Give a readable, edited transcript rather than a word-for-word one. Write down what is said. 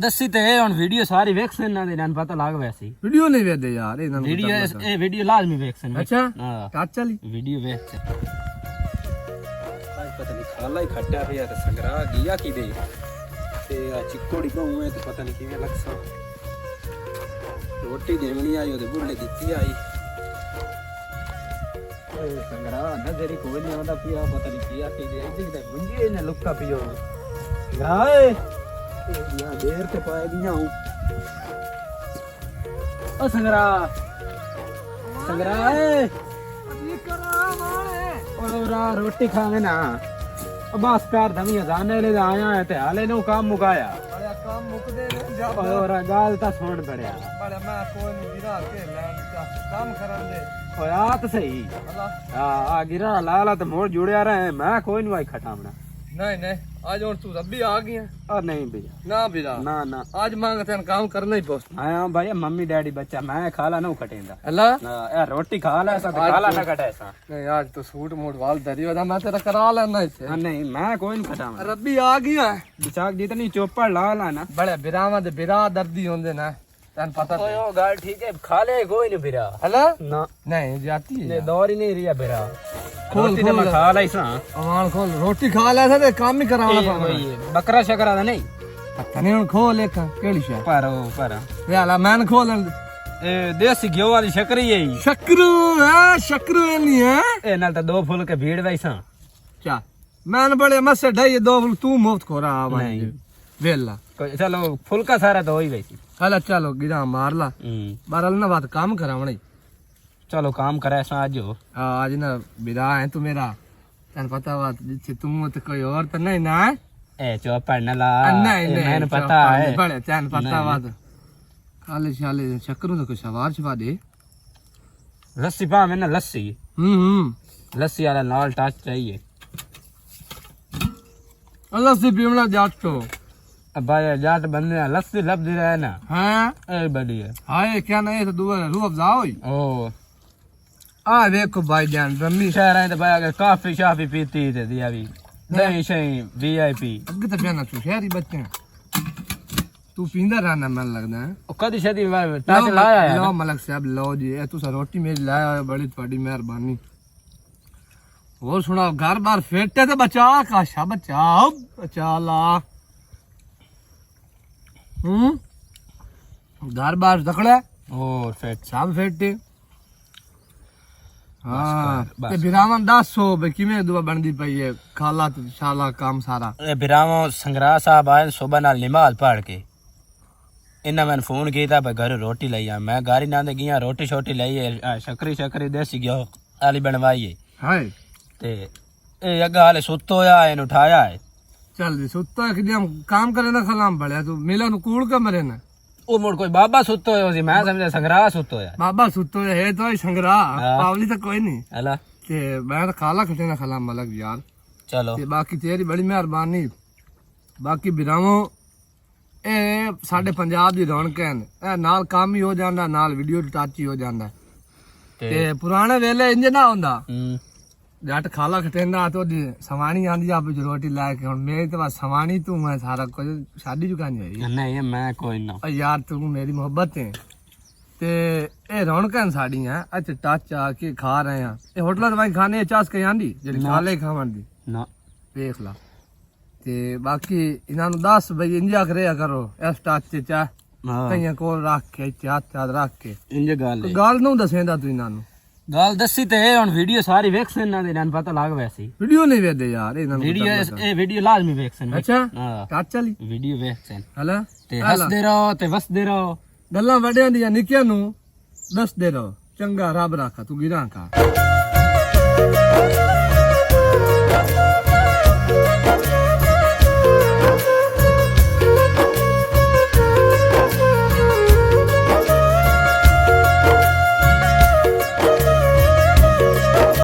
दसी ते हुन वीडियो सारी वेखसन ना इन्हां पता लग वैसी वीडियो नहीं वेदे यार इन्हां वीडियो ए वीडियो लाजमी वेखसन। अच्छा हां काट चली वीडियो वेख आज पता नहीं खाला ही खट्टा पिया ते संगरा गिया की दे ते आ चिक्कोड़ी कहूं है ते पता नहीं किवें लगसा रोटी देवनी आई ओदे बुढ़े दित्ती आई ए संगरा नजरी कोई नहीं आंदा पिया पता नहीं किया की दे इदी ते मुंजी ने लुक्का पियो गाए यार देर से पाए दिया हूं ओ संगरा संगरा ये करा माने ओरा रोटी खावे ना बस प्यार धमी जाने ले आया है ते हाले नो काम मुकाया बड़ा काम मुक दे जा और गाल ता सुन पड़या बड़ा मैं कोई नहीं गिरा के लैंड का काम करन दे होया तो सही अल्लाह आ गिरा लाला तो मोड़ जुड़या रहे मैं कोई नहीं आई खटावना नहीं नहीं आज और तू रब्बी आ गई है और नहीं भैया ना बिरा ना ना आज मांगते हैं काम करना ही पोस्ट आया भाई मम्मी डैडी बच्चा मैं खाला ना खटेंदा अल्लाह यार रोटी खा ले ऐसा तो खाला ना कटे ऐसा नहीं आज तो सूट मोट वाल धरी होता मैं तेरा करा लेना इसे नहीं मैं कोई नहीं खटावना रब्बी आ गई है बिचाक जितनी चोपड़ लाल है ना बड़े बिरावा दे बिरा दर्दी होंदे ना तन पता ओए ओ गाल ठीक है खा ले कोई नहीं बिरा हला ना नहीं जाती है ने दौर ही नहीं रिया बिरा खोल रोटी तो मैं खा लाई सा अमान खोल रोटी खा ले थे काम ही करावा था बकरा शकरा था नहीं पता नहीं खोल एक केड़ी शे पर याला मैन खोल ए देसी घियो वाली शकरी है शक्रू है शक्रू नहीं है ए नाल तो दो फुल के भीड़ वैसा चा मैन बड़े मसे ढाई दो फुल तू मुफ्त खोरा भाई वेला चलो फुलका सारा तो होई वैसी हला चलो गिरा मार ला बारल ना बात काम करावणी चलो काम करे सा आज हो आज ना बिरा है तू मेरा तन पता बात जिसे तुम तो कोई और तो नहीं ना ए चौपड़ न ला नहीं नहीं मैंने पता है बड़े तन पता बात खाले शाले चक्करों तो कुछ सवार छवा दे लस्सी पा में ना लस्सी लस्सी वाला नाल टच चाहिए लस्सी पीवना जाट तो अब भाई जाट बनने लस्सी लब दे रहा है ना हाँ ए बढ़िया हाय क्या नहीं तो दुआ रूह अफ़ज़ा ओ आ देखो भाई जान रम्मी शहर है तो भाई अगर काफी शाफी पीती है दिया भी दही शही वीआईपी अगे तो पहना तू शहरी बच्चे तू पींदा रहना मन लगदा है ओ कदी शदी टच लाया है लो मलक साहब लो जी ए तू सा रोटी मेरी लाया है बड़ी थोड़ी मेहरबानी और सुनाओ घर बार फेटे तो बचा काशा बचाओ बचा ला घर बार दखड़ा और फिर सब फेटे हाँ ते बिरावन 10 भाई किवें दुआ बनदी पई है खाला ते शाला काम सारा ए बिरावो संगरा साहब आए सुबह नाल नमाज पढ़ के इन्ना मैंने फोन किया भाई घर रोटी लाई आ मैं गाड़ी ना दे गया रोटी छोटी लाई है शकरी शकरी देसी घ्यो आली बनवाई है हाय ते ए अगा हाले सुतो होया इनु उठाया है चल जी सुतो है कि हम काम करे ना खलाम बड़े तू मिला नु कूड़ के मरे ना ओ मोड़ कोई बाबा सुतो है ओसी मैं समझा संगरा सुतो है बाबा सुतो है तो संगरा पावली तो कोई नहीं हला ते मैं तो खाला खटे ना खलाम मलक यार चलो ते बाकी तेरी बड़ी मेहरबानी बाकी बिरावो ए साडे पंजाब दी रौनक है ए नाल काम ही हो जांदा नाल वीडियो टच ही हो जांदा ते पुराने वेले इंज ना होंदा जट खाला खटेंदा तो सवानी आंदी आप रोटी ला के हुन मेरी तो बस सवानी तू है सारा कुछ शादी चुकानी है नहीं मैं कोई ना यार तू मेरी मोहब्बत है ते ए रौनकां साड़ियां अच्छा टच आके खा रहे हैं ए होटल भाई खाने चास के आंदी जेडी खाले खावन दी ना देख ला ते बाकी इन्हां नु 10 भाई इंजा करे करो इस टच ते चा कईयां कोल रख के चात रख के इंज गाल नु दसेंदा तू इन्हां नु गाल दसी ते हुन वीडियो सारी वेखसन ना इन्हां पता लग वैसी वीडियो नहीं वेदे यार इन्हां वीडियो ए वीडियो लाजमी वेखसन अच्छा हां काट चली वीडियो वेखसन हला ते हसदे रहो ते वसदे रहो गल्लां वड्यां दी निक्कियां नु दसदे रहो चंगा रब राखा तू गिरां का